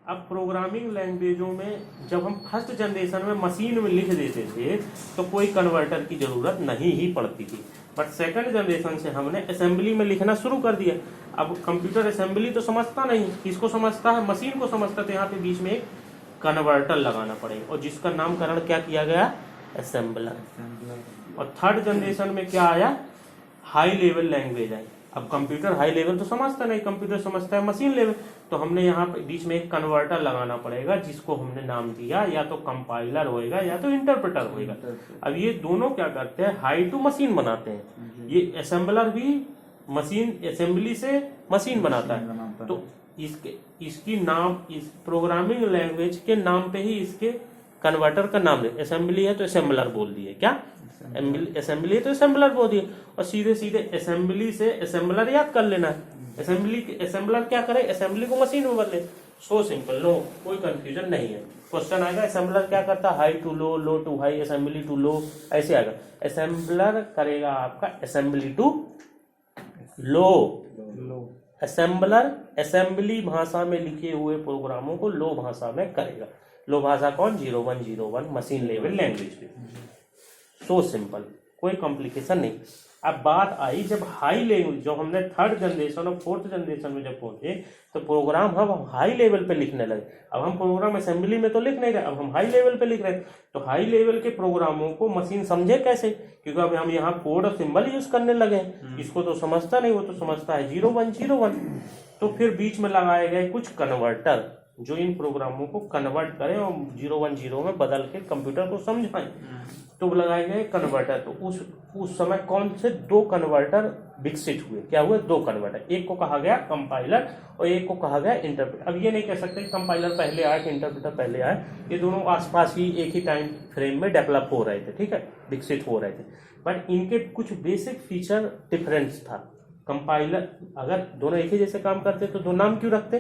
अब प्रोग्रामिंग लैंग्वेजों में जब हम फर्स्ट जनरेशन में मशीन में लिख देते थे तो कोई कन्वर्टर की ज़रूरत नहीं ही पड़ती थी, बट सेकंड जनरेशन से हमने असेंबली में लिखना शुरू कर दिया। अब कंप्यूटर असेंबली तो समझता नहीं, किसको समझता है? मशीन को समझता। तो यहाँ पे बीच में एक कन्वर्टर लगाना पड़ेगा और जिसका नामकरण क्या किया गया? असेंबलर। और थर्ड जनरेशन में क्या आया? High level language I. अब कंप्यूटर हाई लेवल तो समझता नहीं, कंप्यूटर समझता है मशीन लेवल। तो हमने यहाँ पे बीच में एक कन्वर्टर लगाना पड़ेगा जिसको हमने नाम दिया या तो कंपाइलर होएगा या तो इंटरप्रेटर होएगा। अब ये दोनों क्या करते हैं? हाई टू मशीन बनाते हैं। ये असेंबलर भी मशीन असेंबली से मशीन बनाता है। तो इसकी नाम इस प्रोग्रामिंग लैंग्वेज के नाम पे ही इसके कन्वर्टर का नाम है। असेंबली है तो असेंबलर बोल दिए, क्या असेंबली है तो असेंबलर बोल दिए, और सीधे सीधे असेंबली से असेंबलर याद कर लेना है। असेंबलर क्या करे? असेंबली को मशीन में बदले। सो सिंपल, नो कोई कंफ्यूजन नहीं है। क्वेश्चन आएगा असेंबलर क्या करता है? High to low, low to high, assembly to low, ऐसे आएगा। असेंबलर करेगा आपका assembly to low. Assembler assembly भाषा में लिखे हुए प्रोग्रामों को लो भाषा में करेगा। लो भाषा कौन? 0101 मशीन लेवल लैंग्वेज पे। सो सिंपल, कोई कॉम्प्लिकेशन नहीं। अब बात आई जब हाई लेवल, जो हमने थर्ड जनरेशन और फोर्थ जनरेशन में जब पहुंचे तो प्रोग्राम हम हाई लेवल पे लिखने लगे। अब हम प्रोग्राम असेंबली में तो लिख नहीं रहे, अब हम हाई लेवल पे लिख रहे हैं। तो हाई लेवल के प्रोग्रामों को मशीन समझे कैसे? क्योंकि अब हम यहाँ कोड और सिंबल यूज करने लगे हैं। इसको तो समझता नहीं, वो तो समझता है 0101। तो फिर बीच में लगाए गए कुछ कन्वर्टर जो इन प्रोग्रामों को कन्वर्ट करें और 010 में बदल के कंप्यूटर को समझाएं। तो लगाए गए कन्वर्टर। तो उस समय कौन से दो कन्वर्टर विकसित हुए? क्या हुए? दो कन्वर्टर। एक को कहा गया कंपाइलर और एक को कहा गया इंटरप्रेटर। अब ये नहीं कह सकते कंपाइलर पहले आए कि इंटरप्रेटर पहले आए, ये दोनों आसपास ही एक ही टाइम फ्रेम में डेवलप हो रहे थे, ठीक है, विकसित हो रहे थे, पर इनके कुछ बेसिक फीचर डिफरेंस था। कंपाइलर अगर दोनों एक ही जैसे काम करते तो दो नाम क्यों रखते?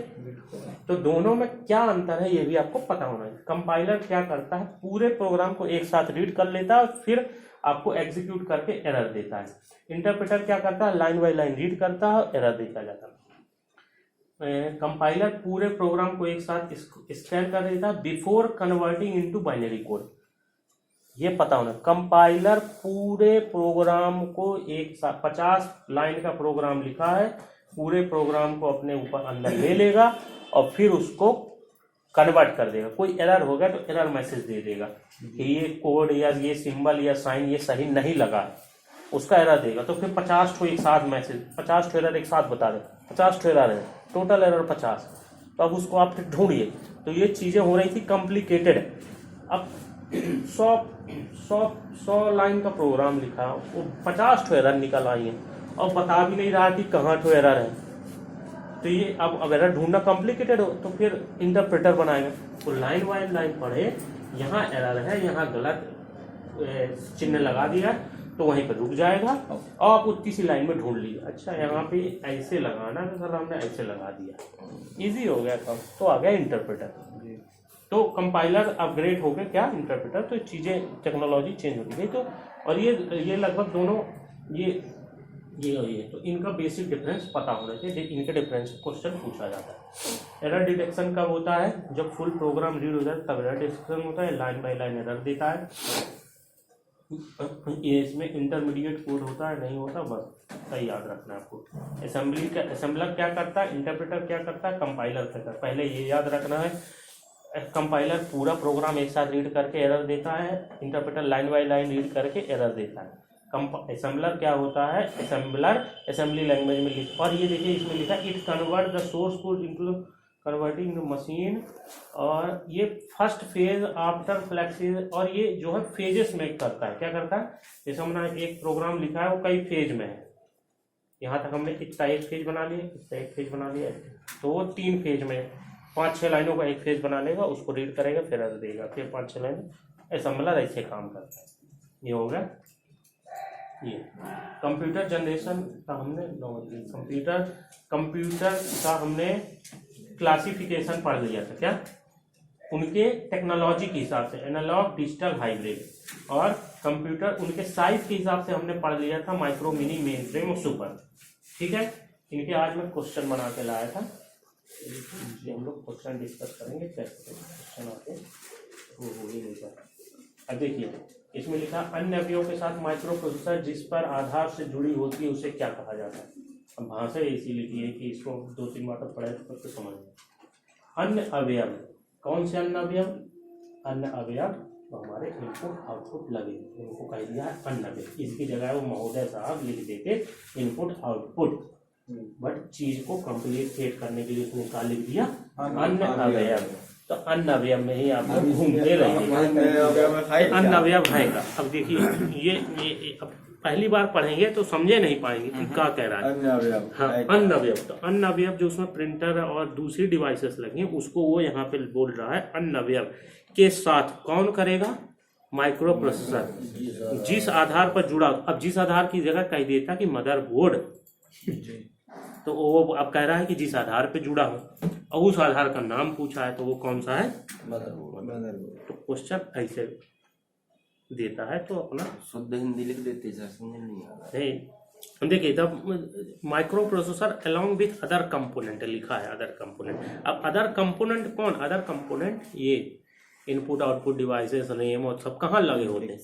तो दोनों में क्या अंतर है ये भी आपको पता होना है। कंपाइलर क्या करता है? पूरे प्रोग्राम को एक साथ रीड कर लेता है और फिर आपको एग्जीक्यूट करके एरर देता है। इंटरप्रेटर क्या करता है? लाइन बाय लाइन रीड करता है और एरर देता जाता है। कंपाइलर पूरे प्रोग्राम को एक साथ स्कैन कर देता है before converting into binary code. ये पता होना, कंपाइलर पूरे प्रोग्राम को एक साथ 50 लाइन का प्रोग्राम लिखा है, पूरे प्रोग्राम को अपने ऊपर अंदर ले लेगा और फिर उसको कन्वर्ट कर देगा। कोई एरर हो गया तो एरर मैसेज दे देगा कि ये कोड या ये सिंबल या साइन ये सही नहीं लगा, उसका एरर देगा। तो फिर 50 ठो एक साथ मैसेज, 50 ठो एरर एक साथ बता दे, 50 ठो एरर है, टोटल एरर 50। तो अब उसको आप फिर ढूंढिए। तो ये चीजें हो रही थी कॉम्प्लिकेटेड। अब 100 लाइन का प्रोग्राम लिखा, वो 50 ठो एरर निकल आई है और बता भी नहीं रहा कि कहाँ ठो एरर है। तो ये अब एरर ढूंढना कॉम्प्लिकेटेड हो, तो फिर इंटरप्रेटर बनाएगा। तो लाइन बाय लाइन पढ़े, यहाँ एरर है, यहाँ गलत चिन्ह लगा दिया, तो वहीं पर रुक जाएगा और आप उतनी सी लाइन में ढूंढ लीजिए। अच्छा यहाँ पे ऐसे लगाना है, सर हमने ऐसे लगा दिया, इजी हो गया काम, तो आ गया इंटरप्रेटर। तो कंपाइलर अपग्रेड हो गए क्या? इंटरप्रेटर। तो चीजें टेक्नोलॉजी चेंज होती गई। तो और ये लगभग दोनों ये तो इनका बेसिक डिफरेंस पता होना चाहिए। इनके डिफरेंस क्वेश्चन पूछा जाता है। एरर डिटेक्शन कब होता है? जब फुल प्रोग्राम रीड हो जाए तब एरर डिटेक्शन होता है। लाइन बाय लाइन एरर देता है। ये इसमें इंटरमीडिएट कोड होता है, नहीं होता, बस सही याद रखना है आपको। असेंबलर क्या करता है? इंटरप्रेटर क्या करता है? कंपाइलर क्या करता है? पहले ये याद रखना है। कंपाइलर पूरा प्रोग्राम एक साथ रीड करके एरर देता है, interpreter line by line read करके एरर देता है। असेंबलर क्या होता है? असेंबलर असेंबली लैंग्वेज में लिखा, और ये देखिए इसमें लिखा it convert the source code into converting machine, और ये फर्स्ट फेज आफ्टर फ्लैक्सेस, और ये जो है फेजेस में करता है। क्या करता है? जैसे हमने एक प्रोग्राम लिखा है वो कई फेज में है, यहाँ तक हमने इतना एक फेज बना लिया, इतना एक फेज बना लिया, तो वो 3 फेज में 5-6 लाइनों का एक फेज बना लेगा, उसको रीड करेगा, फिर एरर देगा, फिर 5-6 लाइन। असेंबलर ऐसे काम करता है। ये हो गया। ये कंप्यूटर जनरेशन का हमने कंप्यूटर का हमने क्लासिफिकेशन पढ़ लिया था। क्या? उनके टेक्नोलॉजी के हिसाब से एनालॉग, डिजिटल, हाइब्रिड, और कंप्यूटर उनके साइज के हिसाब से हमने पढ़ लिया था माइक्रो, मिनी, मेन फ्रेम और सुपर। ठीक है, इनके आज मैं क्वेश्चन बना के लाया था। ये हम लोग क्वेश्चन डिस्कस करेंगे, कैसे क्वेश्चन आते हैं वो ये लिखा। अब देखिए इसमें लिखा अन्य अवयवों के साथ माइक्रो प्रोसेसर जिस पर आधार से जुड़ी होती है उसे क्या कहा जाता है। अब भाषा ऐसी लिखी है कि इसको 2-3 बार पढ़े तो समझ में। अन्य अवयव कौन से अन्य अवयव? अन्य अवयव तो हमारे इनपुट आउटपुट लगे, उनको कह दिया है अन्य अवयव। इसकी जगह वो महोदय साहब लिख देते इनपुट आउटपुट, बट चीज को कंप्लीट करने के लिए उसने क्या लिख दिया? अन्य अवयव। तो अन्य अवयव में ही आप लोग घूमते रहिए। अन्य अवयव है का। अब देखिए ये अब पहली बार पढ़ेंगे तो समझे नहीं पाएंगे कि क्या कह रहा है। अन्य अवयव, हाँ अन्य अवयव। तो अन्य अवयव जो उसमें प्रिंटर और दूसरी डिवाइसेस लगी हैं उसको वो यहाँ पे बोल रहा है अन्य अवयव के साथ कौन करेगा? माइक्रो प्रोसेसर जिस आधार पर जुड़ा। अब जिस आधार की जगह कह देता कि मदरबोर्ड, तो वो अब कह रहा है कि जिस आधार पे जुड़ा हो और उस आधार का नाम पूछा है तो वो कौन सा है? मदरबोर्ड। तो क्वेश्चन ऐसे देता है तो अपना शुद्ध हिंदी लिख देते सर, समझ नहीं आ रहा है। हम देखिए तब micro processor along with other component लिखा है, अदर कंपोनेंट। अब अदर कंपोनेंट कौन? अदर कंपोनेंट ये इनपुट आउटपुट डिवाइसेस रैम और सब कहाँ लगे होते हैं?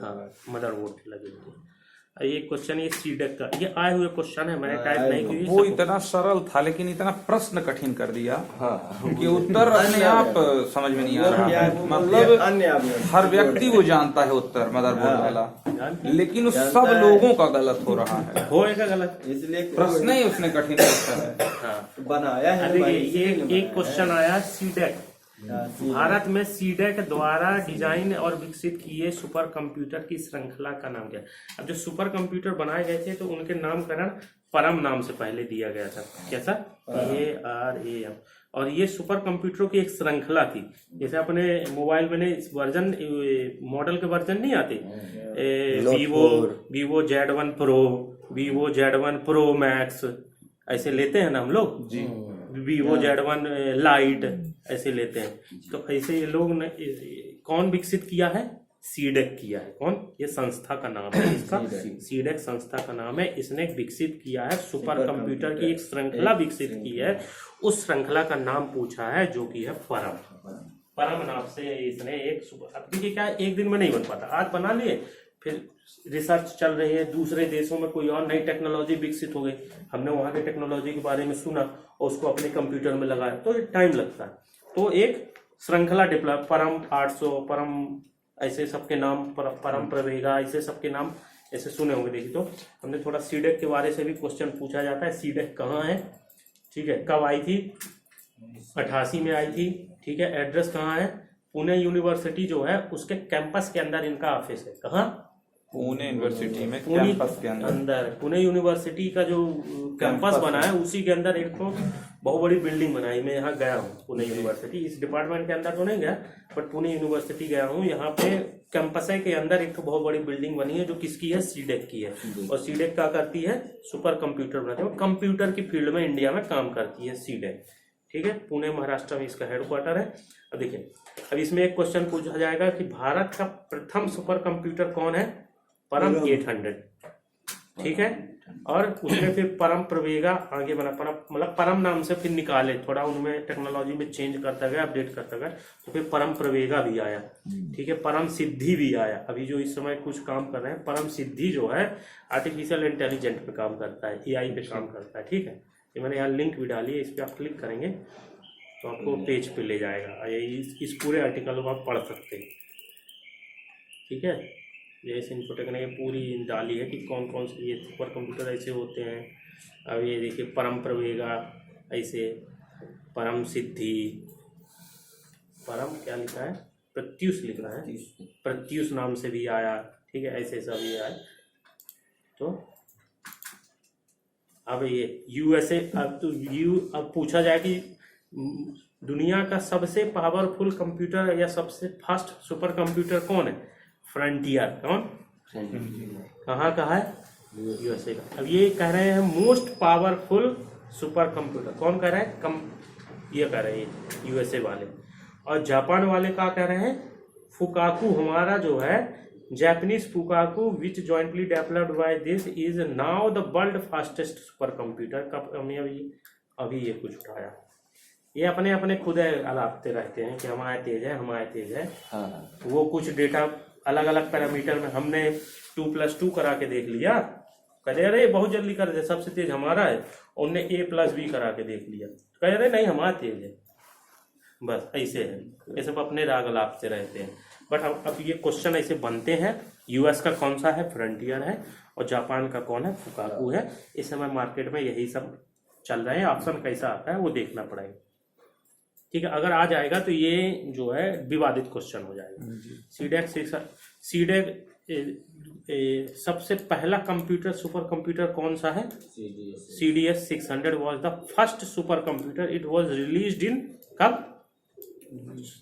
हाँ मदरबोर्ड लगे होते हैं। ये क्वेश्चन ये सीडेक का ये आए हुए क्वेश्चन है, मैंने टाइप नहीं किया। वो इतना सरल था लेकिन इतना प्रश्न कठिन कर दिया कि उत्तर अपने आप समझ में नहीं आ रहा। मतलब हर व्यक्ति वो जानता है उत्तर मदरबोर्ड वाला, लेकिन उस सब लोगों का गलत हो रहा है। होएगा गलत, इसलिए प्रश्न ही उसने कठिन उत्तर है। हाँ बनाया है। ये एक क्वेश्चन आया सीडेक। भारत में सीडेक द्वारा डिजाइन और विकसित किए सुपर कंप्यूटर की श्रृंखला का नाम क्या है? अब जो सुपर कंप्यूटर बनाए गए थे तो उनके नामकरण परम नाम से पहले दिया गया था। कैसा? ARAM। और ये सुपर कंप्यूटरों की एक श्रृंखला थी। जैसे अपने मोबाइल में वर्जन मॉडल के वर्जन नहीं आते, Vivo Z1 Pro, Vivo Z1 Pro Max ऐसे लेते हैं ना हम लोग जी। वीवो Z1 लाइट ऐसे लेते हैं। तो ऐसे ये लोग ने कौन विकसित किया है? सीडेक किया है। कौन? ये संस्था का नाम है इसका, सीडेक संस्था का नाम है। इसने विकसित किया है सुपर कंप्यूटर की एक श्रृंखला विकसित की है। उस श्रृंखला का नाम पूछा है जो कि है परम। परम नाम से इसने एक सुपर। अब देखिए क्या एक दिन में नहीं बन पाता, आज बना लिए, फिर रिसर्च चल रही है, दूसरे देशों में कोई और नई टेक्नोलॉजी विकसित हो गई, हमने वहां के टेक्नोलॉजी के बारे में सुना और उसको अपने कंप्यूटर में लगाया, तो टाइम लगता है। तो एक श्रृंखला डेवलप, परम 800, परम ऐसे सबके नाम, परम प्रवेगा ऐसे सबके नाम ऐसे सुने होंगे। देखिए तो हमने थोड़ा सीडेक के बारे से भी क्वेश्चन पूछा जाता है। सीडेक कहाँ है? ठीक है, कब आई थी? 88 में आई थी। ठीक है, एड्रेस कहाँ है? पुणे यूनिवर्सिटी जो है उसके कैंपस के अंदर इनका ऑफिस है। कहाँ? पुणे यूनिवर्सिटी में कैंपस के अंदर। पुणे यूनिवर्सिटी का जो कैंपस बना है उसी के अंदर एक तो बहुत बड़ी बिल्डिंग बनाई। मैं यहाँ गया हूँ पुणे यूनिवर्सिटी, इस डिपार्टमेंट के अंदर तो नहीं गया बट पुणे यूनिवर्सिटी गया हूँ। यहाँ पे कैंपस के अंदर एक तो बहुत बड़ी बिल्डिंग बनी है जो किसकी है? सीडेक की है। और सीडेक क्या करती है? सुपर कंप्यूटर बनाती है। कंप्यूटर की फील्ड में इंडिया में काम करती है सीडेक। ठीक है, पुणे महाराष्ट्र में इसका हेडक्वार्टर है। अब देखिए अब इसमें एक क्वेश्चन पूछा जाएगा कि भारत का प्रथम सुपर कंप्यूटर कौन है? परम 800। ठीक है, और उसमें फिर परम प्रवेगा आगे बना, परम मतलब परम नाम से फिर निकाले, थोड़ा उनमें टेक्नोलॉजी में चेंज करता गया, अपडेट करता गया, तो फिर परम प्रवेगा भी आया। ठीक है, परम सिद्धि भी आया। अभी जो इस समय कुछ काम कर रहे हैं, परम सिद्धि जो है आर्टिफिशियल इंटेलिजेंट पे काम करता है, AI पे काम करता है। ठीक है, ये मैंने यहाँ लिंक भी डाली है, इस पर आप क्लिक करेंगे तो आपको पेज पे ले जाएगा। इस पूरे आर्टिकल को आप पढ़ सकते हैं। ठीक है, जैसे इन्फोटेक ने पूरी डाली है कि कौन कौन से ये सुपर कंप्यूटर ऐसे होते हैं। अब ये देखिए परम प्रवेगा ऐसे, परम सिद्धि, परम क्या लिखा है? प्रत्युष लिख रहा है, प्रत्युष नाम से भी आया। ठीक है, ऐसे सब ये आए। तो अब ये USA, अब पूछा जाए कि दुनिया का सबसे पावरफुल कंप्यूटर या सबसे फास्ट सुपर कंप्यूटर कौन है? फ्रंटियर। कौन? कहाँ का है? USA का। अब ये कह रहे हैं मोस्ट पावरफुल सुपर कंप्यूटर। कौन कह रहे हैं? ये कह रहे हैं USA वाले। और जापान वाले क्या कह रहे हैं? फुकाकू हमारा जो है Japanese फुकाकू which jointly developed by this is now the world fastest super computer. कब हमने अभी अभी ये कुछ उठाया, ये अपने अपने खुद अलापते रहते हैं कि हमारा तेज है, हमारा तेज है। वो कुछ डेटा अलग अलग पैरामीटर में हमने 2+2 करा के देख लिया, कह अरे बहुत जल्दी कर दे, सबसे तेज हमारा है। उनने A+B करा के देख लिया, कह रहे नहीं हमारा तेज है। बस ऐसे है, ये सब अपने राग अलापते रहते हैं। बट अब ये क्वेश्चन ऐसे बनते हैं। यूएस का कौन सा है, फ्रंटियर है, और जापान का कौन है, फुकाकू है। इस समय मार्केट में यही सब चल रहे हैं। ऑप्शन कैसा आता है वो देखना पड़ेगा, ठीक है। अगर आ जाएगा तो ये जो है विवादित क्वेश्चन हो जाएगा। सीडेक सबसे पहला कंप्यूटर सुपर कंप्यूटर कौन सा है? CDS 600 was the first super computer. It was released in कब?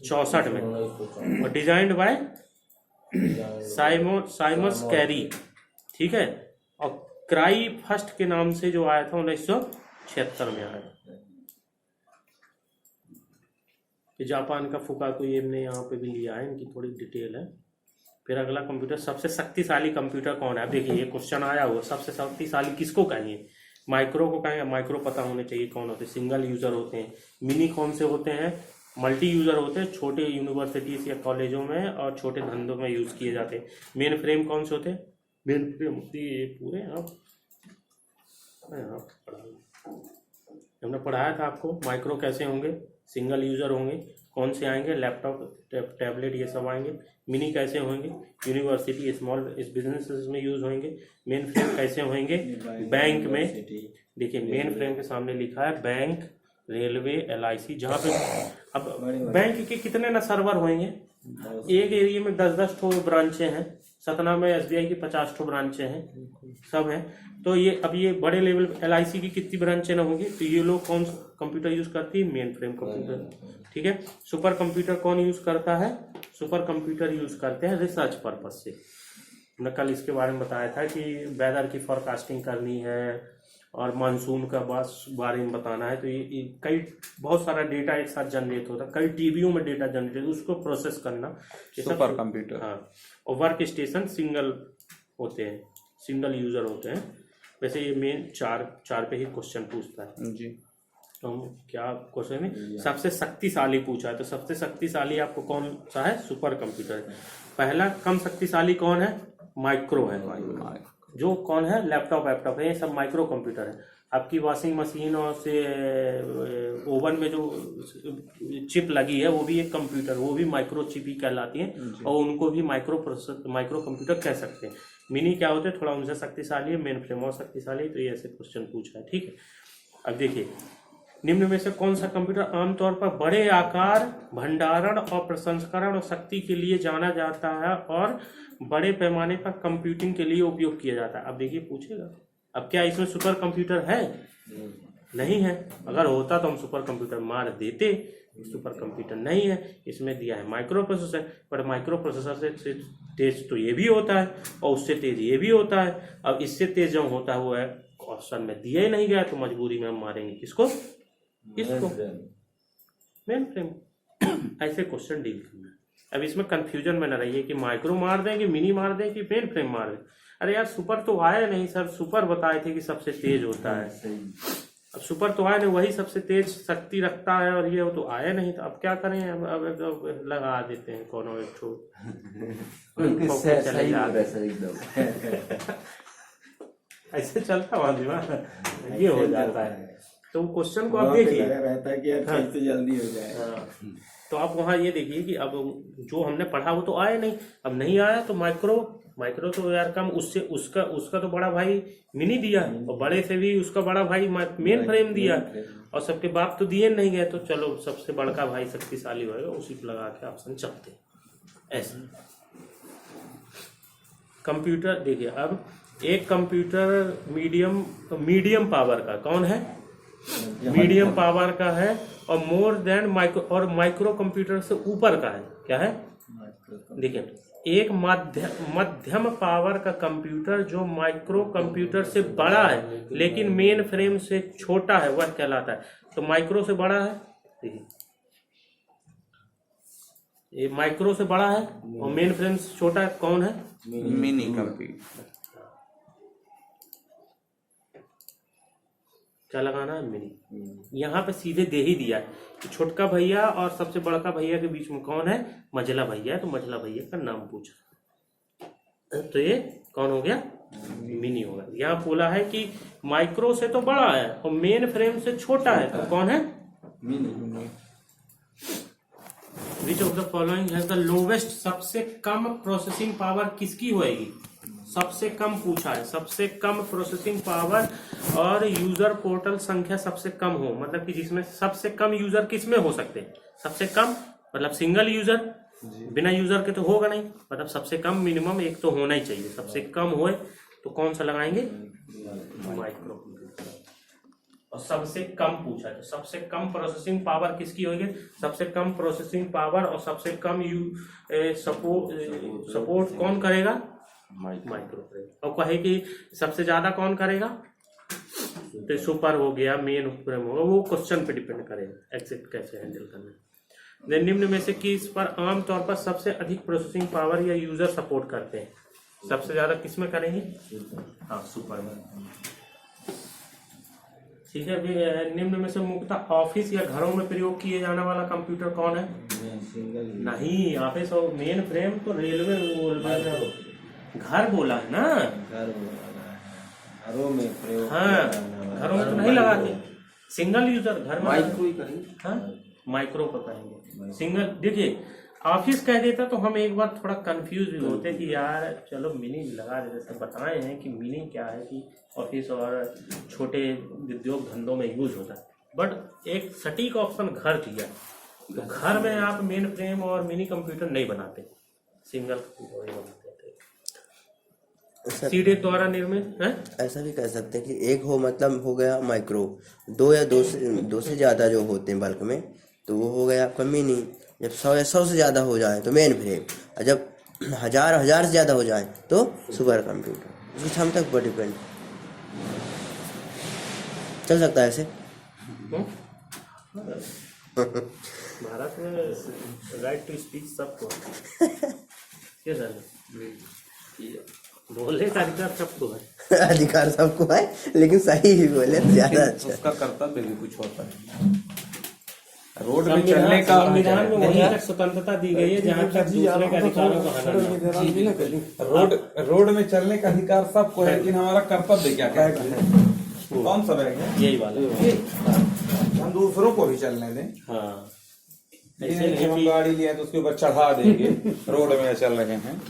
64 में, और डिजाइंड बाय साइमस कैरी, ठीक है। और क्राई फर्स्ट के नाम से जो आया था 1976 में आया। जापान का फुकाकू ये हमने यहाँ पे भी लिया है, इनकी थोड़ी डिटेल है। फिर अगला कंप्यूटर, सबसे शक्तिशाली कंप्यूटर कौन है? अब देखिए ये क्वेश्चन आया हुआ, सबसे शक्तिशाली किसको कहेंगे? माइक्रो को कहेंगे। माइक्रो पता होने चाहिए कौन होते हैं, सिंगल यूजर होते हैं। मिनी कौन से होते हैं? मल्टी यूजर होते हैं, छोटे यूनिवर्सिटीज या कॉलेजों में और छोटे धंधों में यूज किए जाते हैं। मेन फ्रेम कौन से होते हैं? मेन फ्रेम होती है पूरे हमने पढ़ाया था आपको। माइक्रो कैसे होंगे? सिंगल यूजर होंगे। कौन से आएंगे? लैपटॉप, टैबलेट, ये सब आएंगे। मिनी कैसे होंगे? यूनिवर्सिटी, स्मॉल इस बिजनेसेस में यूज होंगे। मेन फ्रेम कैसे होंगे? बैंक में। देखिए मेन फ्रेम के सामने लिखा है बैंक, रेलवे, LIC, जहाँ पे अब बैंक के कितने ना सर्वर होंगे? एक एरिया में 10-10 ठो ब्रांचें हैं। सतना में SBI की 50 ठो ब्रांचें हैं, सब हैं। तो ये अब ये बड़े लेवल LIC की कितनी ब्रांचें ना होंगी? तो ये लोग कौन सा कंप्यूटर यूज करती है? मेन फ्रेम कंप्यूटर, ठीक है। सुपर कंप्यूटर कौन यूज करता है? सुपर कंप्यूटर यूज करते हैं रिसर्च पर्पज से। हमने कल इसके बारे में बताया था कि वेदर की फोरकास्टिंग करनी है और मानसून का बारे में बताना है। तो ये कई बहुत सारा डेटा एक साथ जनरेट होता है, कई टीबीओ में डेटा जनरेट, उसको प्रोसेस करना सुपर कंप्यूटर। हाँ, और वर्क स्टेशन सिंगल होते हैं, सिंगल यूजर होते हैं। वैसे ये मेन चार पे ही क्वेश्चन पूछता है जी। तो हम क्या क्वेश्चन है? सबसे शक्तिशाली पूछा है, तो सबसे शक्तिशाली आपको कौन सा है? Super computer. पहला कम शक्तिशाली कौन है? माइक्रो है। जो कौन है? लैपटॉप है, ये सब माइक्रो कंप्यूटर है। आपकी वॉशिंग मशीन और से ओवन में जो चिप लगी है वो भी एक कंप्यूटर, वो भी माइक्रो चिप ही कहलाती है, और उनको भी माइक्रो कंप्यूटर कह सकते हैं। मिनी क्या होते हैं? थोड़ा उनसे शक्तिशाली है। मेन फ्रेम और शक्तिशाली। तो ये ऐसे क्वेश्चन पूछा है, ठीक है। अब देखिए निम्न में से कौन सा कंप्यूटर आमतौर पर बड़े आकार, भंडारण और प्रसंस्करण और शक्ति के लिए जाना जाता है और बड़े पैमाने पर कंप्यूटिंग के लिए उपयोग किया जाता है? अब देखिए पूछेगा। अब क्या इसमें सुपर कंप्यूटर है? नहीं है। अगर होता तो हम सुपर कंप्यूटर मार देते। सुपर कंप्यूटर नहीं है, इसमें दिया है माइक्रो प्रोसेसर। पर माइक्रो प्रोसेसर से तेज तो ये भी होता है और उससे तेज ये भी होता है। अब इससे तेज जो होता है वो है ऑप्शन में दिया ही नहीं गया, तो मजबूरी में हम मारेंगे किसको? इसको, मेन फ्रेम। ऐसे क्वेश्चन डील करना है। अब इसमें कंफ्यूजन में न रहिए कि माइक्रो मार दें कि मिनी मार दें कि मेन फ्रेम मार दें। अरे यार सुपर तो आया नहीं सर, सुपर बताए थे कि सबसे तेज होता है। अब सुपर तो आया नहीं, वही सबसे तेज शक्ति रखता है, और ये तो आया नहीं। तो अब क्या करें? अब लगा देते हैं कोनो एक ठो चले जाते। ऐसे चलता हुआ दिमाग ये हो जाता है। तो क्वेश्चन को आप देखिए, रहता है कि यार कैसे जल्दी हो जाए। तो आप वहाँ ये देखिए कि अब जो हमने पढ़ा वो तो आया नहीं। अब नहीं आया तो माइक्रो तो यार कम, उससे उसका तो बड़ा भाई मिनी दिया, और बड़े से भी उसका बड़ा भाई मेन फ्रेम दिया, और सबके बाप तो दिए नहीं गए। तो चलो सबसे बड़का भाई शक्तिशाली होगा, उसी को लगा के ऑप्शन चलते ऐसे। कंप्यूटर देखिए, अब एक कंप्यूटर मीडियम पावर का कौन है? मीडियम पावर का है, और मोर देन माइक्रो कंप्यूटर से ऊपर का है। क्या है? देखिए, एक मध्यम पावर का कंप्यूटर जो माइक्रो कंप्यूटर से बड़ा है लेकिन मेन फ्रेम से छोटा है, वह कहलाता है। तो माइक्रो से बड़ा है, देखिए ये माइक्रो से बड़ा है और मेन फ्रेम से छोटा है, कौन है? Mini computer. क्या लगाना है, मिनी। यहाँ पे सीधे दे ही दिया है कि छोटका भैया और सबसे बड़का भैया के बीच में कौन है, मझला भैया, तो मझला भैया का नाम पूछा, तो ये कौन हो गया, मिनी होगा। यहाँ बोला है कि माइक्रो से तो बड़ा है और मेन फ्रेम से छोटा है, तो कौन है, mini. Which of the following has the lowest, सबसे कम प्रोसेसिंग पावर किसकी होएगी, सबसे कम पूछा है, सबसे कम प्रोसेसिंग पावर और यूजर पोर्टल संख्या सबसे कम हो, मतलब कि जिसमें सबसे कम यूजर किसमें हो सकते हैं, सबसे कम मतलब सिंगल यूजर, बिना यूजर के तो होगा नहीं, मतलब सबसे कम मिनिमम एक तो होना ही चाहिए, सबसे कम होए तो कौन सा लगाएंगे, माइक्रो। और सबसे कम पूछा है, सबसे कम प्रोसेसिंग पावर किसकी होगी, सबसे कम प्रोसेसिंग पावर और सबसे कम सपोर्ट कौन करेगा, माइक्रो करेगा। और कहे कि सबसे ज्यादा कौन करेगा, तो सुपर हो गया, मेन फ्रेम होगा, वो क्वेश्चन पे डिपेंड करेगा एक्सेप्ट कैसे हैंडल करना है। निम्न में से किस पर आमतौर पर सबसे अधिक प्रोसेसिंग पावर या यूजर सपोर्ट करते हैं, सबसे ज्यादा किसमें करेंगे, हाँ सुपर में, ठीक है। अभी निम्न में से मुख्यतः ऑफिस या घरों में प्रयोग किए जाने वाला कंप्यूटर कौन है, नहीं ऑफिस और मेन फ्रेम तो रेलवे घर बोला है ना, घरों में प्रयोग, हाँ घरों में तो नहीं लगाते, सिंगल यूजर घर में माइक्रो ही करेंगे, हाँ माइक्रो पर करेंगे, सिंगल। देखिए ऑफिस कह देता तो हम एक बार थोड़ा कंफ्यूज भी होते कि यार चलो मिनी लगा देते, सब बताए हैं कि मिनी क्या है कि ऑफिस और छोटे उद्योग धंधों में यूज होता है, बट एक सटीक ऑप्शन घर दिया, तो घर में आप मेन फ्रेम और मिनी कंप्यूटर नहीं बनाते, सिंगल कंप्यूटर ही बनाते सीधे द्वारा निर्मित है। ऐसा भी कह सकते हैं कि एक हो मतलब हो गया माइक्रो, दो या दो से ज़्यादा जो होते हैं बल्क में तो वो हो गया आपका मिनी, जब 100 या 100 से ज़्यादा हो जाए तो मेन फ्रेम, और जब हजार से ज़्यादा हो जाए तो सुपर कंप्यूटर, उसकी क्षमता पर डिपेंड चल सकता है ऐसे। भारत में राइट टू स्पीच सबको क्या सर, बोलने का अधिकार सबको है, अधिकार सबको है, लेकिन सही ही बोले तो ज्यादा अच्छा। उसका कर्तव्य भी कुछ होता है, रोड में चलने का, संविधान में वहीं तक स्वतंत्रता दी गई है जहाँ तक दूसरे के अधिकारों को हाना नहीं। रोड में चलने का अधिकार सबको है, लेकिन हमारा कर्तव्य क्या क्या है, कौन सा है, यही वाला, हम दूसरों को भी चलने दें, हाँ ऐसे हम गाड़ी लिए तो उसके ऊपर चढ़ा देंगे, रोड में चल रहे हैं।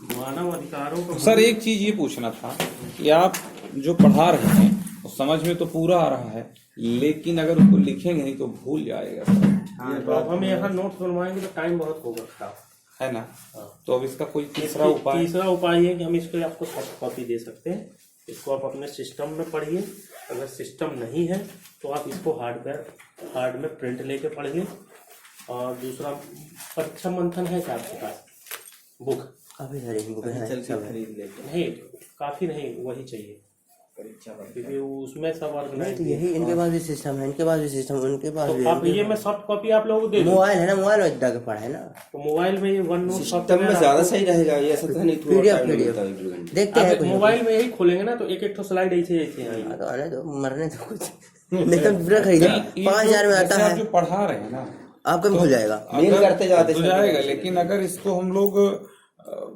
मानव अधिकारों को सर एक चीज ये पूछना था कि आप जो पढ़ा रहे हैं वो समझ में तो पूरा आ रहा है, लेकिन अगर उसको लिखेंगे नहीं तो भूल जाएगा सर। हाँ, तो अब हम यहाँ नोट बनवाएंगे तो टाइम बहुत होगा खराब, है ना, हाँ। तो अब इसका कोई तीसरा उपाय, तीसरा उपाय है कि हम इसको आपको सॉफ्ट कॉपी दे सकते हैं, इसको आप अपने सिस्टम में पढ़िए, अगर सिस्टम नहीं है तो आप इसको हार्ड में प्रिंट लेके पढ़िए। और दूसरा परीक्षा मंथन है क्या आपके पास बुक, काफी सारी बुक है, सब है। खरीद लेते नहीं काफी नहीं वही चाहिए, परीक्षा क्योंकि उसमें सब नहीं ऑर्गेनाइज तो यही इनके पास भी सिस्टम है, इनके पास भी सिस्टम, उनके पास भी तो आप ये मैं सॉफ्ट कॉपी आप लोगों को दे दूं, मोबाइल है ना, मोबाइल में जाकर पढ़ा है ना, तो मोबाइल में ये वन नोट सिस्टम में ज्यादा सही रहेगा, ये ऐसा तो नहीं थोड़ा PDF टाइम लगता है, 1-2 घंटे। देखते हैं कुछ मोबाइल में यही खोलेंगे ना तो एक तो स्लाइड ऐसे ऐसे आएगी, तो आने दो, मरने दो कुछ नहीं तो पूरा खरीदे 5,000 में आता आप है, जो पढ़ा रहे हैं ना आपको भी भूल जाएगा। मेल करते जाते हो जाएगा, लेकिन अगर इसको हम लोग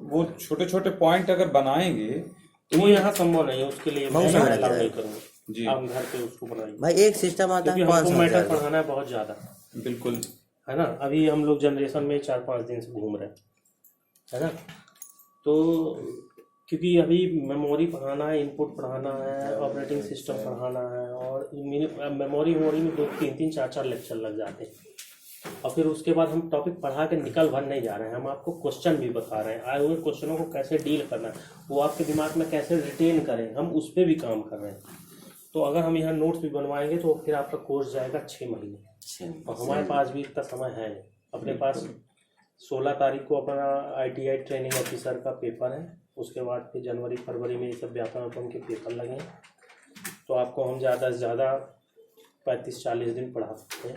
वो छोटे छोटे पॉइंट अगर बनाएंगे तो वो यहाँ संभव नहीं है, उसके लिए बहुत मैं समय अलाउ लगेगा। नहीं करूँगा जी। आप घर पे उसको बनाइए, भाई एक सिस्टम आता है क्योंकि हमको 500 मैटर हजार का। पढ़ाना है बहुत ज्यादा, बिल्कुल है ना। अभी हम लोग जनरेशन में 4-5 दिन से घूम रहे हैं, है ना, तो क्योंकि अभी मेमोरी पढ़ाना है, इनपुट पढ़ाना है, ऑपरेटिंग सिस्टम पढ़ाना है, और मेमोरी में 2-3 4 लेक्चर लग जाते हैं, और फिर उसके बाद हम टॉपिक पढ़ा के निकल भर नहीं जा रहे हैं, हम आपको क्वेश्चन भी बता रहे हैं, आए हुए क्वेश्चनों को कैसे डील करना है, वो आपके दिमाग में कैसे रिटेन करें, हम उस पर भी काम कर रहे हैं। तो अगर हम यहाँ नोट्स भी बनवाएंगे तो फिर आपका कोर्स जाएगा 6 महीने, और हमारे पास भी इतना समय है नहीं। अपने पास 16 तारीख को अपना ITI ट्रेनिंग ऑफिसर का पेपर है, उसके बाद फिर जनवरी फरवरी में ये सब व्यापन के पेपर लगे, तो आपको हम ज़्यादा से ज़्यादा 35-40 दिन पढ़ा सकते हैं।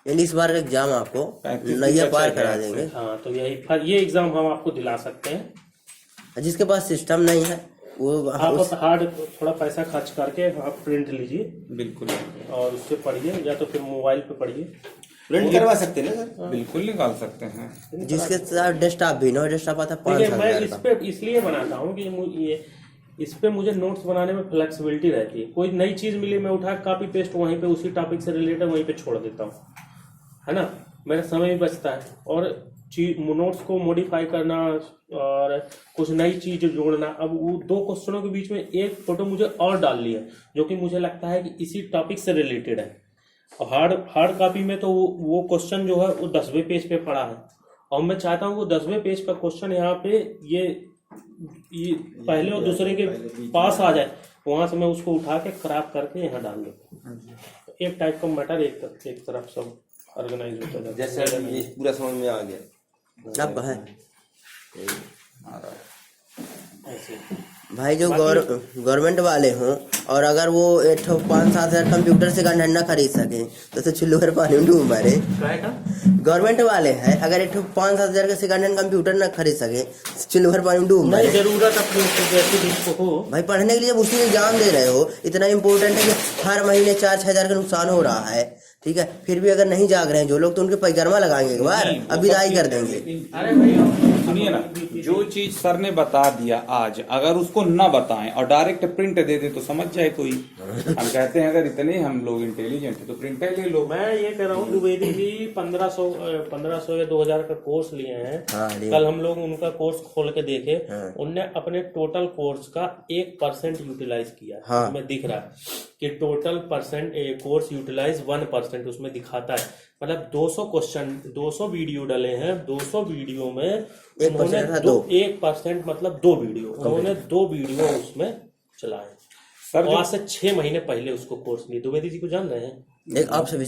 यानी इस बार का एग्जाम आपको नैया पार करा देंगे। हाँ तो ये एग्ज़ाम हम आपको दिला सकते हैं। जिसके पास सिस्टम नहीं है वो आप हार्ड थोड़ा पैसा खर्च करके आप प्रिंट लीजिए बिल्कुल और उससे पढ़िए, या तो फिर मोबाइल पे पढ़िए। प्रिंट करवा सकते हैं ना सर? बिल्कुल निकाल सकते हैं। जिसके साथ डेस्कटॉप भी ना, डेस्कटॉप आता है देखिए 5,000 मैं का। इस पे इसलिए बनाता हूँ कि ये इस पे मुझे नोट्स बनाने में फ्लेक्सिबिलिटी रहती है। कोई नई चीज मिली मैं उठा कॉपी पेस्ट वहीं पे उसी टॉपिक से रिलेटेड वहीं पे छोड़ देता हूँ, है ना, मेरा समय भी बचता है। और नोट्स को मॉडिफाई करना और कुछ नई चीज जोड़ना, अब वो 2 क्वेश्चनों के बीच में एक फोटो मुझे और डाल ली है जो कि मुझे लगता है कि इसी टॉपिक से रिलेटेड है। और हार्ड कॉपी में तो वो क्वेश्चन जो है वो 10वें पेज पे पड़ा है और मैं चाहता हूँ वो 10वें पेज का क्वेश्चन यहाँ पे ये पहले और दूसरे के पास आ जाए, वहां से मैं उसको उठा के खराब करके यहाँ डाल दूँ। एक टाइप का मैटर एक तरफ सब ऑर्गेनाइज होता है। जैसे ये पूरा समझ में आ गया। अब है ऐसे भाई जो गवर्नमेंट वाले हों और अगर वो 5-7 हजार कंप्यूटर से गन ना खरीद सके तो चुल्लू भर पानी में डूब मरे। गवर्नमेंट वाले हैं अगर 5-7 हजार का सेकंड हैंड कंप्यूटर ना खरीद सके चुल्लू भर पानी में डूब मरे। जरूरत अपनी जैसी जिसको हो भाई पढ़ने के लिए जब उसी एग्जाम दे रहे हो, इतना इम्पोर्टेंट है कि हर महीने 4-6 हजार का नुकसान हो रहा है, ठीक है, फिर भी अगर नहीं जाग रहे हैं जो लोग तो उनके पैगरमा लगाएंगे एक बार, अब विदाई कर देंगे। अरे भाई सुनिए ना, जो चीज सर ने बता दिया आज अगर उसको न बताएं और डायरेक्ट प्रिंट दे दे तो समझ जाए कोई। हम कहते हैं अगर इतने हम लोग इंटेलिजेंट है तो प्रिंट ले लो। मैं ये कह रहा हूँ द्विवेदी जी 1500 या 2000 का कोर्स लिए हैं। हाँ, कल हम लोग उनका कोर्स खोल के देखे, उनने अपने टोटल कोर्स का 1% यूटिलाइज किया। हाँ। उसमें दिख रहा है कि टोटल कोर्स यूटिलाइज 1% उसमें दिखाता है। मतलब 200 क्वेश्चन 200 वीडियो डले हैं, 200 वीडियो में 1% मतलब 2 वीडियो, उन्होंने 2 वीडियो उसमें चलाए सर। आज से 6 महीने पहले उसको कोर्स लिए। द्विवेदी जी को जान रहे हैं? एक आपसे भी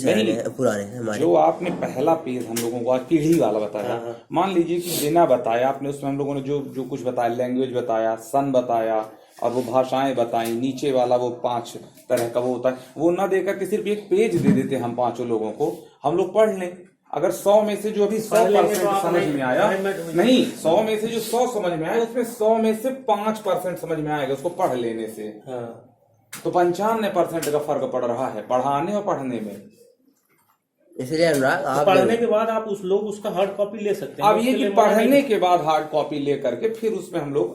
पुराने हमारे जो आपने पहला पेज हम लोगों को आज पीढ़ी वाला बताया, मान लीजिए कि बिना बताया आपने उसमें हम लोगों ने जो कुछ बताया, लैंग्वेज बताया, सन बताया और वो भाषाएं बताई, नीचे वाला वो 5 तरह का वो होता है, वो ना देकर के सिर्फ एक पेज दे देते हम 5 लोगों को, हम लोग पढ़ लें। अगर 100 में से जो अभी 100% समझ में आया, नहीं 100 में से जो 100 समझ में आया उसमें 100 में से 5% समझ में आएगा उसको पढ़ लेने से। तो 95% का फर्क पड़ रहा है पढ़ाने और पढ़ने में। इसलिए अनुराग आप पढ़ने के बाद आप उसका हार्ड कॉपी ले सकते हैं। अब ये कि पढ़ने के बाद हार्ड कॉपी ले करके फिर उसमें हम लोग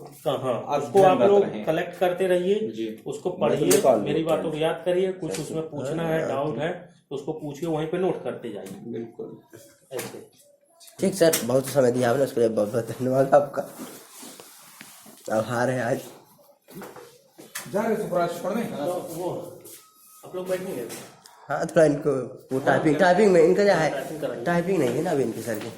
उसको आप लोग कलेक्ट करते रहिए, उसको पढ़िए, मेरी बातों को याद करिए, कुछ उसमें पूछना है, डाउट है तो उसको पूछिए, वहीं पे नोट करते जाइए। बिल्कुल ऐसे। ठीक सर, बहुत समय दिया आपने, उसके लिए बहुत बहुत धन्यवाद आपका। अब हार है आज जा रहे पढ़ने। वो आप लोग बैठेंगे? हाँ थोड़ा इनको वो टाइपिंग में इनका क्या है, टाइपिंग नहीं है ना अभी इनकी सर की,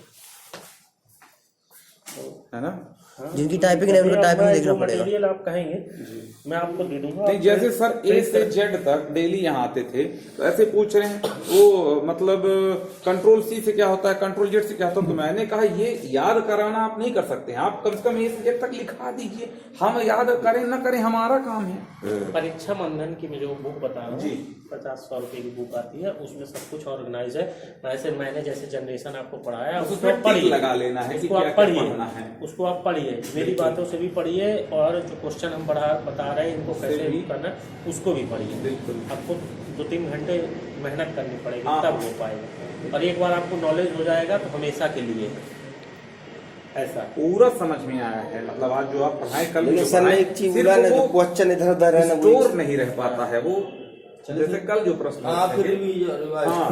है ना, जिनकी टाइपिंग नहीं उनको टाइपिंग देखना पड़ेगा। मटेरियल आप कहेंगे मैं आपको दे दूंगा। नहीं जैसे सर A से Z तक डेली यहाँ आते थे तो ऐसे पूछ रहे हैं वो मतलब कंट्रोल C से क्या होता है, कंट्रोल Z से क्या होता है, तो मैंने कहा ये याद कराना आप नहीं कर सकते हैं, आप कम से कम A से Z तक लिखा दीजिए, हम याद करें न करें हमारा काम है। परीक्षा बंधन की मैं जो बुक बता रहा हूँ 50-100 रुपए की बुक आती है, उसमें सब कुछ ऑर्गेनाइज है। वैसे मैंने जैसे जनरेशन आपको पढ़ाया उसमें पढ़िए, लगा लेना है, उसको आप पढ़िए, उसको आप पढ़िए, मेरी बातों से भी पढ़िए और जो क्वेश्चन हम बता रहे हैं इनको कैसे करना है उसको भी पढ़िए। आपको 2-3 घंटे मेहनत करनी पड़ेगी तब हो पाएगा, और एक बार आपको नॉलेज हो जाएगा तो हमेशा के लिए ऐसा पूरा समझ में आया है। मतलब आज जो आप पढ़ाई कर लेकिन सर ने एक चीज बोला ना, जो क्वेश्चन इधर उधर है ना स्टोर नहीं रह पाता है वो, जैसे कल जो प्रश्न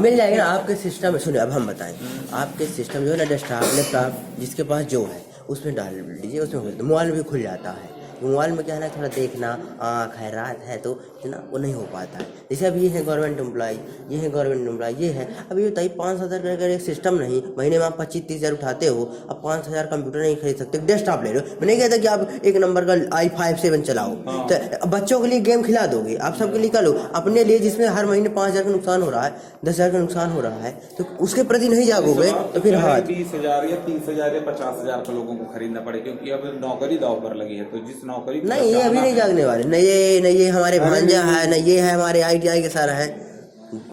मिल जाएगा ना आपके सिस्टम में। सुनिए अब हम बताएं, आपके सिस्टम जो है ना डेस्कटॉप लैपटॉप जिसके पास जो है उसमें डाल दीजिए, उसमें मोबाइल भी खुल जाता है। मोबाइल में क्या है ना थोड़ा देखना, आँख है रात है तो इतना वो नहीं हो पाता है। जैसे अब ये है गवर्नमेंट एम्प्लॉय, ये है गवर्नमेंट एम्प्लॉय, ये है अब ये बताइए 5,000 का अगर एक सिस्टम नहीं, महीने में आप 25-30 हज़ार उठाते हो, अब 5,000 कंप्यूटर नहीं खरीद सकते, डेस्कटॉप ले लो। मैं नहीं कहता कि आप 1 नंबर का i5-7 चलाओ, तो बच्चों के लिए गेम खिला दोगे, आप सबके लिए कर लो, अपने लिए जिसमें हर महीने 5,000 का नुकसान हो रहा है, 10,000 का नुकसान हो रहा है, तो उसके प्रति नहीं जागोगे तो फिर हाँ 20,000 या 30,000 या 50,000 का लोगों को खरीदना पड़े, क्योंकि अब नौकरी दाव पर लगी है। तो जिस नौकरी नहीं ये अभी नहीं जागने वाले, न ये हमारे भांजा है, न ये है हमारे ITI के सारा है।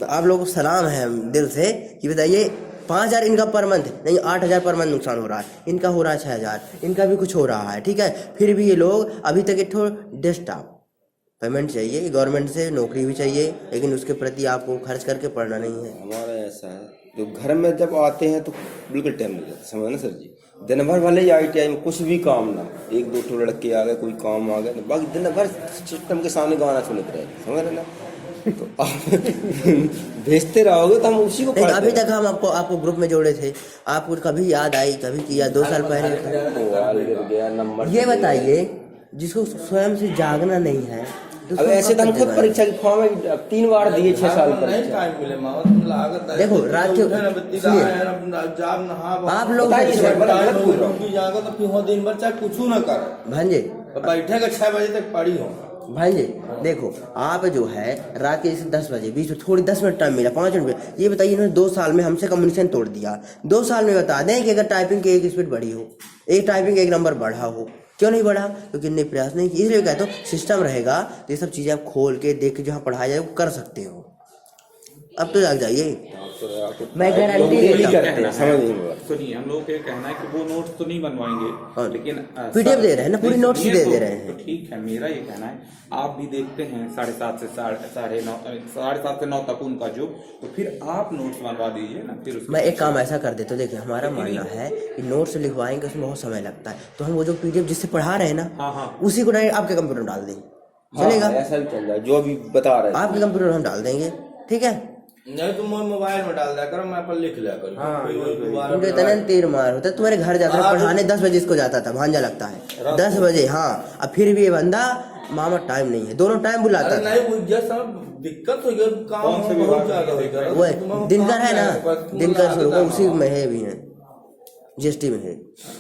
आप लोगों को सलाम है दिल से कि बताइए 5,000 इनका पर मंथ, नहीं 8,000 पर मंथ नुकसान हो रहा है, इनका हो रहा है 6,000, इनका भी कुछ हो रहा है, ठीक है। फिर भी ये लोग अभी तक एक ठो डेस्कटॉप पेमेंट चाहिए, गवर्नमेंट से नौकरी भी चाहिए, लेकिन उसके प्रति आपको खर्च करके पढ़ना नहीं है। हमारा ऐसा है, तो घर में जब आते हैं तो बिल्कुल टाइम लग जाता है, समझ ना सर जी। दिन भर वाले ही ITI में कुछ भी काम ना, 1-2 लड़के आ गए, कोई काम आ गया, बाकी दिन भर सिस्टम के सामने गाना सुनते रहे, समझ रहे ना। तो आप भेजते रहोगे तो हम उसी को पढ़ते अभी तक हम आपको ग्रुप में जोड़े थे, आपको कभी याद आई, कभी किया? 2 साल पहले गया नंबर। ये बताइए, जिसको स्वयं से जागना नहीं है तो अब ऐसे तो हम खुद परीक्षा की फॉर्म 3 बार दिए 6 साल पर। देखो रात के सुनिए, आप लोग दिन भर चाहे कुछ न कर भांजे बैठेगा 6 बजे तक पढ़ी हो। भांजे देखो, आप जो है रात के जैसे 10 बजे बीच में थोड़ी 10 मिनट टाइम मिला, 5 मिनट, ये बताइए इन्होंने 2 साल में हमसे कम्युनिकेशन तोड़ दिया। 2 साल में बता दें कि अगर टाइपिंग की एक स्पीड बढ़ी हो, एक टाइपिंग 1 नंबर बढ़ा हो, क्यों नहीं बढ़ा? क्योंकि इनने प्रयास नहीं किया। इसलिए कहता हूँ सिस्टम रहेगा तो ये सब चीज़ें आप खोल के देख के जहाँ पढ़ाया जाए वो कर सकते हो। अब तो जाग जाइए, मैं गारंटी देता हूँ। सुनिए, हम लोग का कहना है कि वो नोट्स तो नहीं बनवाएंगे, लेकिन PDF दे रहे हैं ना, पूरी नोट्स दे रहे हैं। तो ठीक है, मेरा ये कहना है आप भी देखते हैं 7:30 से 7:30 से 9 तक उनका जो, तो फिर आप नोट्स बनवा दीजिए ना। फिर मैं एक काम ऐसा कर देता हूँ, देखिए हमारा मानना है कि नोट्स लिखवाएंगे उसमें बहुत समय लगता है, तो हम वो जो PDF जिससे पढ़ा रहे हैं ना, उसी को डायरेक्ट आपके कंप्यूटर में डाल देंगे, चलेगा? ऐसा भी चल रहा है जो अभी बता रहे हैं, आपके कंप्यूटर में हम डाल देंगे, ठीक है? नहीं तो मोबाइल में डाल दिया करो, मैं पर लिख लिया करो। उनके इतना तीर मार होता है। तुम्हारे घर जाता है पढ़ाने 10 बजे इसको जाता था, भांजा लगता है 10 बजे, हाँ। अब फिर भी ये बंदा मामा टाइम नहीं है, दोनों टाइम बुलाता था। नहीं दिक्कत हो गया, काम बहुत ज्यादा हो गया। वो दिनकर है ना, दिनकर शुरू को उसी में है भी है, GST में है।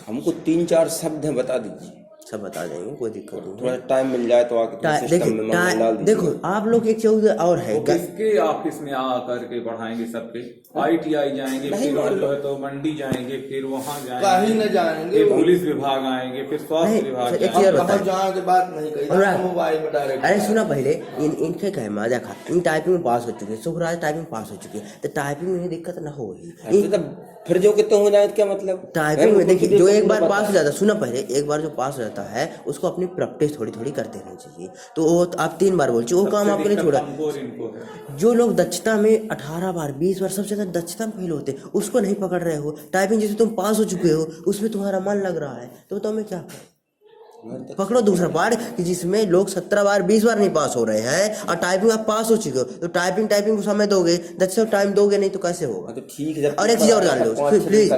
हमको 3-4 शब्द हैं, बता दीजिए। सब बता देंगे, कोई दिक्कत नहीं। थोड़ा टाइम मिल जाए तो आके सिस्टम में डाल दीजिए। देखो आप लोग एक चीज और है, किसके ऑफिस में आ करके पढ़ाएंगे सबके? ITI जाएंगे, फिर तो मंडी जाएंगे, फिर वहाँ कहीं जाएंगे, न जाएंगे, पुलिस विभाग आएंगे, फिर स्वास्थ्य विभाग एक चीज और बताएं, जाने बात नहीं कही, मोबाइल में डायरेक्ट। अरे सुना पहले, इनके कहे माजा खा, इन टाइपिंग में पास हो चुके हैं, सुखराज टाइपिंग पास हो चुके हैं, तो टाइपिंग में दिक्कत ना हो। फिर जो कितने हो जाए क्या मतलब? टाइपिंग में देखिए, जो एक बार पास हो जाता है, सुना पहले, एक बार जो पास हो जाता है उसको अपनी प्रैक्टिस थोड़ी थोड़ी करते रहनी चाहिए। तो वो आप 3 बार बोल चुके, वो काम आपको नहीं छोड़ा। जो लोग दक्षता में 18 बार 20 बार सबसे ज्यादा दक्षता में फेल होते हैं, उसको नहीं पकड़ रहे हो। टाइपिंग जिसे तुम पास हो चुके हो उसमें तुम्हारा मन लग रहा है, तो तुम्हें क्या पकड़ो दूसरा पार्ट कि जिसमें लोग 17 बार 20 बार नहीं पास हो रहे हैं और टाइपिंग आप पास हो चुके हो, तो टाइपिंग को समय दोगे, दक्षता टाइम दोगे नहीं तो कैसे होगा? तो ठीक है। और एक चीज और जान लो प्लीज,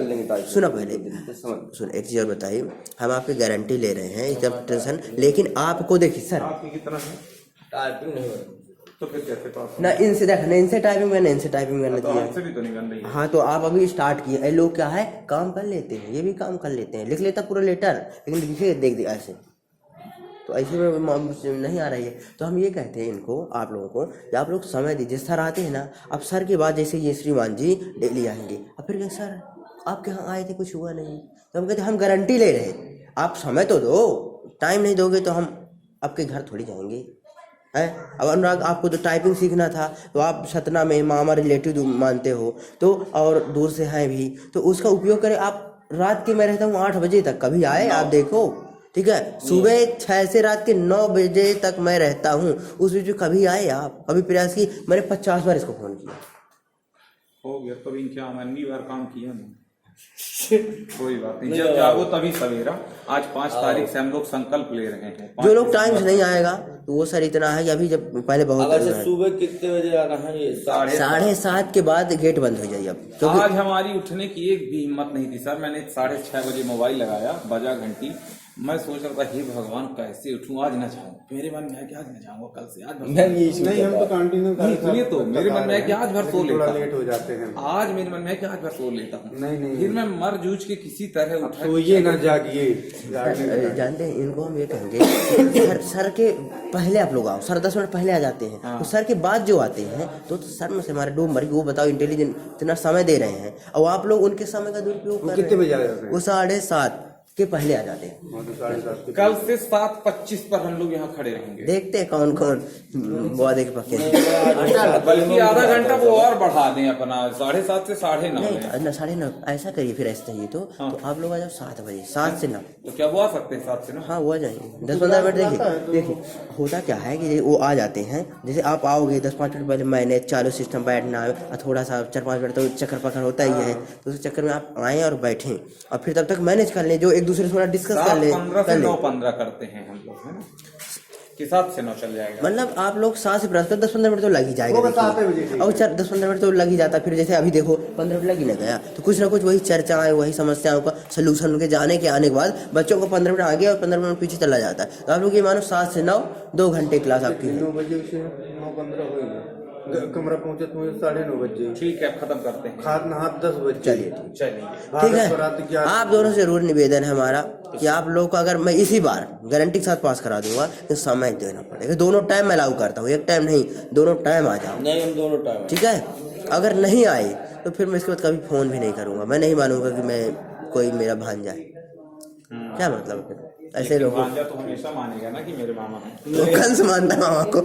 सुना पहले, सुन एक चीज और बताइए, हम आपकी गारंटी ले रहे हैं जब टेंशन, लेकिन आपको देखिए सर, टाइपिंग नहीं तो फिर कैसे पास? ना इनसे देखना, इनसे टाइपिंग करना, इनसे टाइपिंग करना तो हमसे भी तो नहीं करना है। हाँ तो आप अभी स्टार्ट किए, ये लोग क्या है काम कर लेते हैं, ये भी काम कर लेते हैं, लिख लेता पूरा लेटर, लेकिन लिखे देख ऐसे, तो ऐसे में नहीं आ रही है। तो हम ये कहते हैं इनको, आप लोगों को, कि आप लोग समय दीजिए। सर आते हैं ना, अब सर के बाद जैसे ये श्रीमान जी डेली आएंगे, अब फिर कहें सर आपके यहाँ आए थे कुछ हुआ नहीं, तो हम कहते हम गारंटी ले रहे हैं, आप समय तो दो, टाइम नहीं दोगे तो हम आपके घर थोड़ी जाएंगे है। अब अनुराग आपको तो टाइपिंग सीखना था, तो आप सतना में मामा रिलेटिव मानते हो तो, और दूर से हैं भी, तो उसका उपयोग करें। आप रात के, मैं रहता हूँ 8 बजे तक, कभी आए आप देखो, ठीक है, सुबह 6 से रात के 9 बजे तक मैं रहता हूँ, उस बीच में कभी आए आप? अभी प्रयास की, मैंने 50 बार इसको फोन किया, हो गया कभी क्या, अन्नी बार काम किया नहीं। कोई बात नहीं, जब जागो तभी सवेरा। आज 5 तारीख से हम लोग संकल्प ले रहे हैं। जो लोग टाइम से नहीं आएगा तो वो सर इतना है कि अभी जब पहले बहुत सुबह कितने बजे आना है? ये 7:30 के बाद गेट बंद हो जाइए अब। आज हमारी उठने की एक भी हिम्मत नहीं थी सर। मैंने 6:30 बजे मोबाइल लगाया, बजा घंटी, मैं सोच रहा था हे भगवान कैसे उठूं, आज न जाऊं। मेरे मन में है कि आज न जाऊंगा, कल से आज नहीं, हम तो कंटिन्यू सुनिए, तो मेरे मन में है कि आज भर सो लेता लेट हो जाते हैं। आज मेरे मन में है कि आज भर सो लेता हूँ, नहीं फिर मैं मर जूझ के किसी तरह उठा। सोइए ना जागिए। जानते हैं इनको हम ये कहेंगे, सर के पहले आप लोग आओ, सर 10 मिनट पहले आ जाते हैं। तो सर के बाद जो आते हैं तो सर में से हमारे डूब मरी, वो बताओ इंटेलिजेंट इतना समय दे रहे हैं और आप लोग उनके समय का दुरुपयोग कर रहे हैं। कितने बजे आ जाते हैं? वो 7:30 के पहले आ जाते हैं। कल से 7:25 पर हम लोग यहाँ खड़े रहेंगे। देखते हैं कौन कौन वादे के पक्के हैं। बल्कि आधा घंटा वो और बढ़ा दें अपना 7:30 से 9:30। नहीं 9:30 ऐसा करिए फिर ऐसा ही तो आप लोग आ जाओ 7 बजे, 7 से 9। तो क्या वो आ सकते हैं 7 से 9? हाँ वो आ जाएंगे 10-15 मिनट। देखिए होता क्या है कि वो आ जाते हैं, जैसे आप आओगे 10-5 मिनट पहले मैंने चालू सिस्टम बैठना और थोड़ा सा 4-5 मिनट तो चक्कर पकड़ होता ही है, तो उस चक्कर में आप आए और बैठें और फिर तब तक मैनेज कर लें, जो एक दूसरे से थोड़ा डिस्कस कर लें। 7:15 से 9:15 करते हैं हम लोग, है ना, कि 7 से 9 चल जाएगा। मतलब आप लोग 7 से प्लस 10-15 मिनट तो लग ही जाएगा और 10-15 मिनट तो लग ही जाता। फिर जैसे अभी देखो 15 मिनट लग ही ना गया, तो कुछ ना कुछ वही चर्चाएं, वही समस्याओं का सोल्यूशन उनके जाने के आने के बाद बच्चों को 15 मिनट आगे और 15 मिनट पीछे चला जाता है। तो आप लोग ये मानो 7 से 9 2 घंटे क्लास आपकी है। 9 बजे से 9:15 होगी, कमरा पहुंचे तो 9:30 बजे। ठीक है, खत्म करते हैं। खाद नहा 10 बजे। चलिए चलिए ठीक है। आप दोनों से जरूर निवेदन है हमारा कि आप लोग को अगर मैं इसी बार गारंटी के साथ पास करा दूंगा तो समय देना पड़ेगा। दोनों टाइम मैं अलाउ करता हूँ, एक टाइम नहीं, दोनों टाइम आ जाओ। नहीं, हम दोनों टाइम। ठीक है, अगर नहीं आए तो फिर मैं इसके बाद कभी फोन भी नहीं करूंगा। मैं नहीं मानूंगा कि मैं कोई मेरा भांजा है। क्या मतलब फिर ऐसे लोगों भांजा तो हमेशा मानेगा ना कि मेरे मामा हैं। कंस मानता मामा को।